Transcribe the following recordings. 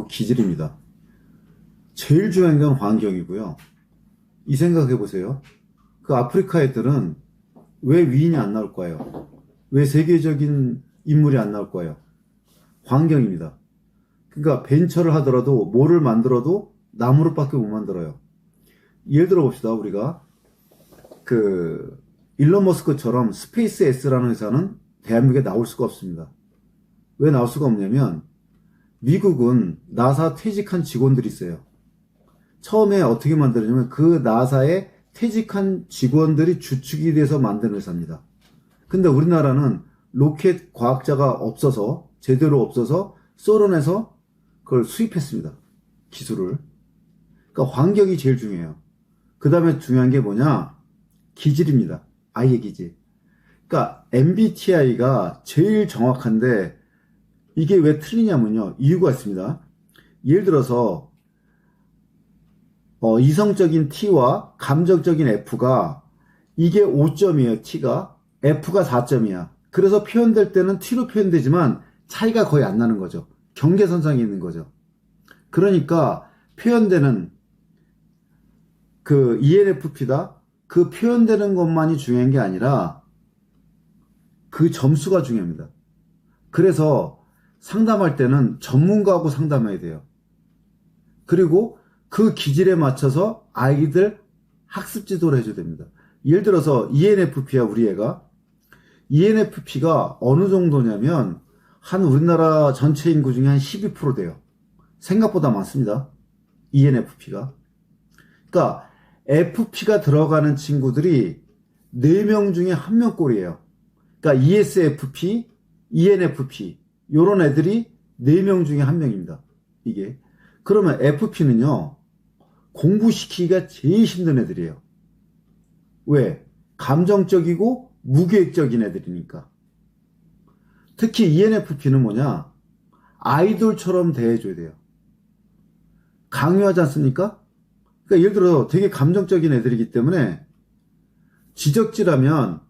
기질입니다. 제일 중요한 건 환경이고요. 이 생각해 보세요. 그 아프리카 애들은 왜 위인이 안 나올 거예요? 왜 세계적인 인물이 안 나올 거예요? 환경입니다. 그러니까 벤처를 하더라도 뭐를 만들어도 나무로밖에 못 만들어요. 예를 들어 봅시다. 우리가 그 일론 머스크처럼 스페이스 X라는 회사는 대한민국에 나올 수가 없습니다. 왜 나올 수가 없냐면 미국은 나사 퇴직한 직원들이 있어요. 처음에 어떻게 만들었냐면 그 나사에 퇴직한 직원들이 주축이 돼서 만든 회사입니다. 근데 우리나라는 로켓 과학자가 없어서 제대로 없어서 소련에서 그걸 수입했습니다. 기술을. 그러니까 환경이 제일 중요해요. 그 다음에 중요한 게 뭐냐? 기질입니다. 아이의 기질. 그러니까 MBTI가 제일 정확한데 이게 왜 틀리냐면요. 이유가 있습니다. 예를 들어서 이성적인 T와 감정적인 F가 이게 5점이에요. T가. F가 4점이야. 그래서 표현될 때는 T로 표현되지만 차이가 거의 안 나는 거죠. 경계선상에 있는 거죠. 그러니까 표현되는 그 ENFP다. 그 표현되는 것만이 중요한 게 아니라 그 점수가 중요합니다. 그래서 상담할 때는 전문가하고 상담해야 돼요. 그리고 그 기질에 맞춰서 아이들 학습 지도를 해줘야 됩니다. 예를 들어서 ENFP야 우리 애가. ENFP가 어느 정도냐면 한 우리나라 전체 인구 중에 한 12% 돼요. 생각보다 많습니다. ENFP가. 그러니까 FP가 들어가는 친구들이 4명 중에 1명 꼴이에요. 그러니까 ESFP, ENFP 요런 애들이 4명 중에 1명입니다. 이게. 그러면 FP는요. 공부시키기가 제일 힘든 애들이에요. 왜? 감정적이고 무계획적인 애들이니까. 특히 ENFP는 뭐냐? 아이돌처럼 대해줘야 돼요. 강요하지 않습니까? 그러니까 예를 들어 되게 감정적인 애들이기 때문에 지적질하면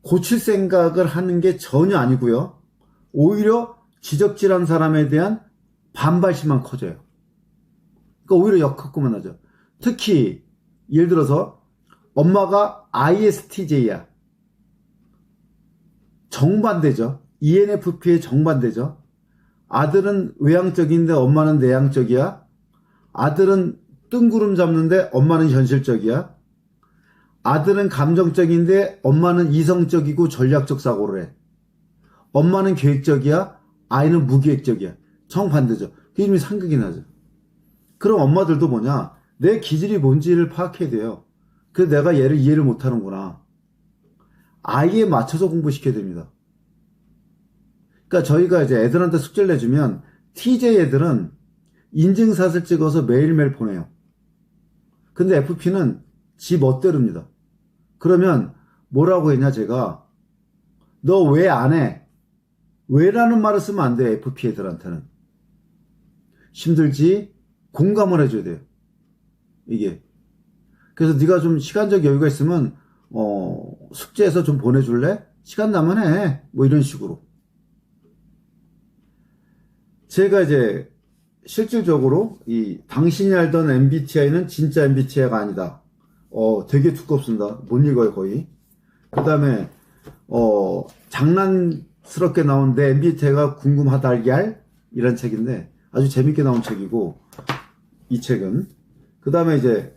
고칠 생각을 하는 게 전혀 아니고요. 오히려 지적질한 사람에 대한 반발심만 커져요. 그러니까 오히려 역효과만 나죠. 특히 예를 들어서 엄마가 ISTJ야. 정반대죠. ENFP의 정반대죠. 아들은 외향적인데 엄마는 내향적이야. 아들은 뜬구름 잡는데 엄마는 현실적이야. 아들은 감정적인데 엄마는 이성적이고 전략적 사고를 해. 엄마는 계획적이야. 아이는 무계획적이야. 정반대죠. 그 이름이 상극이 나죠. 그럼 엄마들도 뭐냐? 내 기질이 뭔지를 파악해야 돼요. 그래서 내가 얘를 이해를 못하는구나. 아이에 맞춰서 공부시켜야 됩니다. 그러니까 저희가 이제 애들한테 숙제를 내주면 TJ 애들은 인증샷을 찍어서 매일매일 보내요. 근데 FP는 지 멋대로입니다. 그러면 뭐라고 했냐 제가 너 왜 안 해? 왜라는 말을 쓰면 안 돼요. FP 애들한테는. 힘들지? 공감을 해줘야 돼요. 이게. 그래서 네가 좀 시간적 여유가 있으면 숙제해서 좀 보내줄래? 시간 나면 해. 뭐 이런 식으로. 제가 이제 실질적으로 이 당신이 알던 MBTI는 진짜 MBTI가 아니다. 되게 두껍습니다. 못 읽어요 거의. 그 다음에 장난스럽게 나온 내 MBTI가 궁금하달걀 이런 책인데 아주 재밌게 나온 책이고 이 책은. 그 다음에 이제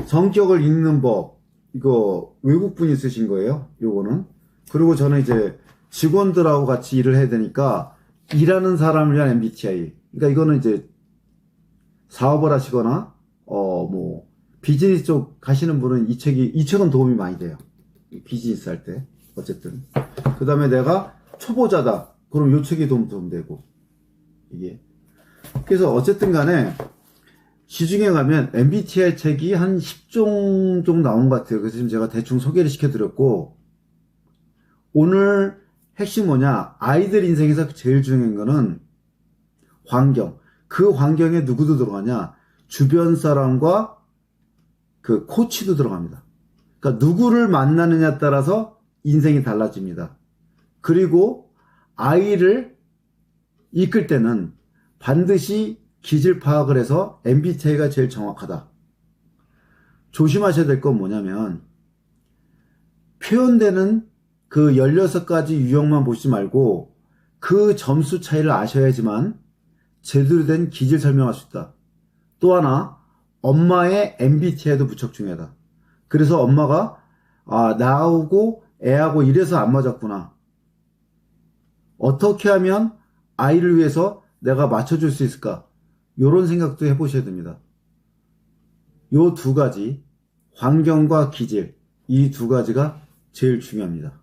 성격을 읽는 법 이거 외국분이 쓰신 거예요. 요거는. 그리고 저는 이제 직원들하고 같이 일을 해야 되니까 일하는 사람을 위한 MBTI. 그러니까 이거는 이제 사업을 하시거나 뭐 비즈니스 쪽 가시는 분은 이 책은 도움이 많이 돼요. 비즈니스 할 때 어쨌든. 그 다음에 내가 초보자다. 그럼 요 책이 도움되고 이게. 그래서 어쨌든 간에 시중에 가면 MBTI 책이 한 10종 정도 나온 것 같아요. 그래서 지금 제가 대충 소개를 시켜드렸고 오늘 핵심 뭐냐? 아이들 인생에서 제일 중요한 거는 환경. 그 환경에 누구도 들어가냐? 주변 사람과 그 코치도 들어갑니다. 그러니까 누구를 만나느냐에 따라서 인생이 달라집니다. 그리고 아이를 이끌 때는 반드시 기질 파악을 해서 MBTI가 제일 정확하다. 조심하셔야 될 건 뭐냐면 표현되는 그 16가지 유형만 보시지 말고 그 점수 차이를 아셔야지만 제대로 된 기질 설명할 수 있다. 또 하나, 엄마의 MBTI도 무척 중요하다. 그래서 엄마가 나하고 애하고 이래서 안 맞았구나. 어떻게 하면 아이를 위해서 내가 맞춰줄 수 있을까? 이런 생각도 해보셔야 됩니다. 요 두 가지, 환경과 기질, 이 두 가지가 제일 중요합니다.